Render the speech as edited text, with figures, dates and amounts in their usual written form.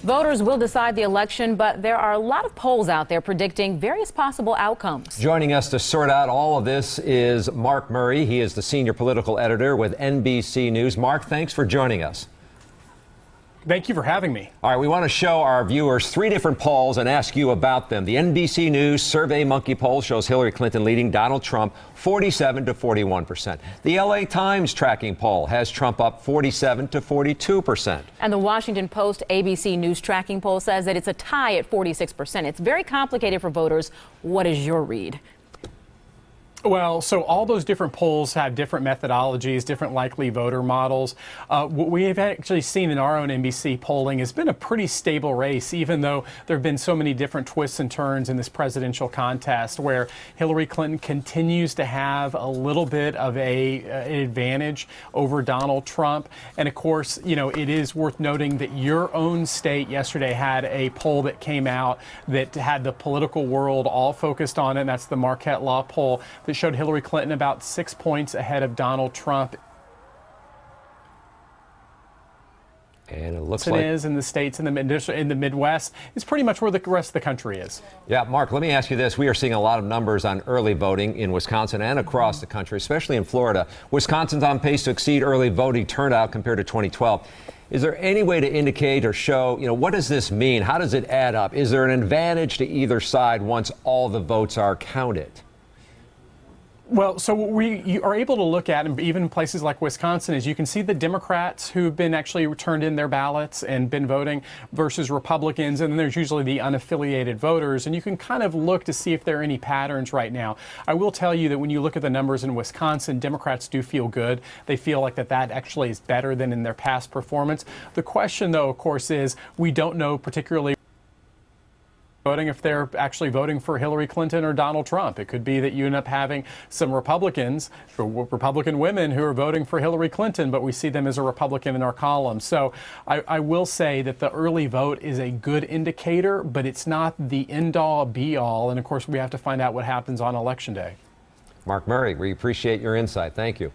Voters will decide the election, but there are a lot of polls out there predicting various possible outcomes. Joining us to sort out all of this is Mark Murray. He is the senior political editor with NBC News. Mark, thanks for joining us. Thank you for having me. All right, we want to show our viewers three different polls and ask you about them. The NBC News Survey Monkey poll shows Hillary Clinton leading Donald Trump 47 to 41%. The LA Times tracking poll has Trump up 47 to 42%. And the Washington Post ABC News tracking poll says that it's a tie at 46%. It's very complicated for voters. What is your read? Well, so all those different polls have different methodologies, different likely voter models. What we have actually seen in our own NBC polling has been a pretty stable race, even though there have been so many different twists and turns in this presidential contest, where Hillary Clinton continues to have a little bit of an advantage over Donald Trump. And of course, you know, it is worth noting that your own state yesterday had a poll that came out that had the political world all focused on it. And that's the Marquette Law poll that showed Hillary Clinton about 6 points ahead of Donald Trump. And it looks like it is in the states in the Midwest is pretty much where the rest of the country is. Yeah, Mark, let me ask you this. We are seeing a lot of numbers on early voting in Wisconsin and across the country, especially in Florida. Wisconsin's on pace to exceed early voting turnout compared to 2012. Is there any way to indicate or show, you know, what does this mean? How does it add up? Is there an advantage to either side once all the votes are counted? Well, so you are able to look at, and even places like Wisconsin, is you can see the Democrats who've been actually turned in their ballots and been voting versus Republicans, and then there's usually the unaffiliated voters, and you can kind of look to see if there are any patterns right now. I will tell you that when you look at the numbers in Wisconsin, Democrats do feel good. They feel like that actually is better than in their past performance. The question, though, of course, is we don't know particularly voting if they're actually voting for Hillary Clinton or Donald Trump. It could be that you end up having some Republicans, Republican women who are voting for Hillary Clinton, but we see them as a Republican in our column. So I will say that the early vote is a good indicator, but it's not the end-all, be-all. And of course, we have to find out what happens on Election Day. Mark Murray, we appreciate your insight. Thank you.